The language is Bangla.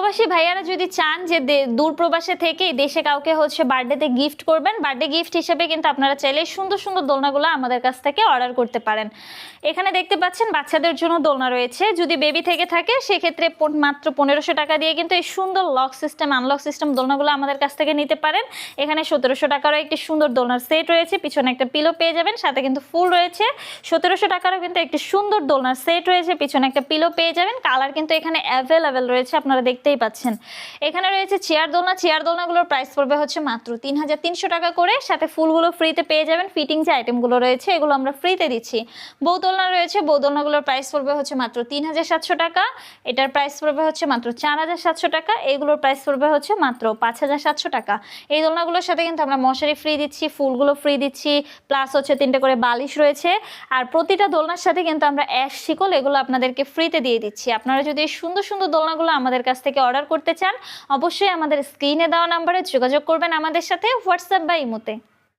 প্রবাসী ভাইয়ারা যদি চান যে দূর প্রবাসে থেকে দেশে কাউকে হচ্ছে বার্থডেতে গিফট করবেন, বার্থডে গিফট হিসেবে কিন্তু আপনারা চাইলে সুন্দর সুন্দর দোলনাগুলো আমাদের কাছ থেকে অর্ডার করতে পারেন। এখানে দেখতে পাচ্ছেন বাচ্চাদের জন্য দোলনা রয়েছে। যদি বেবি থেকে থাকে সেক্ষেত্রে মাত্র 1500 টাকা দিয়ে কিন্তু এই সুন্দর লক সিস্টেম আনলক সিস্টেম দোলনাগুলো আমাদের কাছ থেকে নিতে পারেন। এখানে 1700 টাকারও একটি সুন্দর দোলনার সেট রয়েছে, পিছনে একটা পিলো পেয়ে যাবেন, সাথে কিন্তু ফুল রয়েছে। 1700 টাকারও কিন্তু একটি সুন্দর দোলনার সেট রয়েছে, পিছনে একটা পিলো পেয়ে যাবেন। কালার কিন্তু এখানে অ্যাভেলেবেল রয়েছে, আপনারা দেখতেই পাচ্ছেন। এখানে রয়েছে চেয়ার দোলনা। চেয়ার দোলনাগুলোর প্রাইস পড়বে হচ্ছে মাত্র 3300 টাকা করে, সাথে ফুলগুলো ফ্রিতে পেয়ে যাবেন। ফিটিং যে আইটেমগুলো রয়েছে এগুলো আমরা ফ্রিতে দিচ্ছি। বউ দোলনা রয়েছে, বউ দোলনাগুলোর প্রাইস পড়বে হচ্ছে মাত্র 3700 টাকা। এটার প্রাইস পড়বে হচ্ছে মাত্র 4700 টাকা। এগুলোর প্রাইস পড়বে হচ্ছে মাত্র 5700 টাকা। এই দোলনাগুলোর সাথে কিন্তু আমরা মশারি ফ্রি দিচ্ছি, ফুলগুলো ফ্রি দিচ্ছি, প্লাস হচ্ছে 3টে করে বালিশ রয়েছে। আর প্রতিটা দোলনার সাথে কিন্তু আমরা অ্যাশ শিকল এগুলো আপনাদেরকে ফ্রিতে দিয়ে দিচ্ছি। আপনারা যদি এই সুন্দর সুন্দর দোলনাগুলো আমাদের কাছ থেকে অর্ডার করতে চান, অবশ্যই আমাদের স্ক্রিনে দেওয়া নাম্বারে যোগাযোগ করবেন আমাদের সাথে, হোয়াটসঅ্যাপ বা ইমোতে।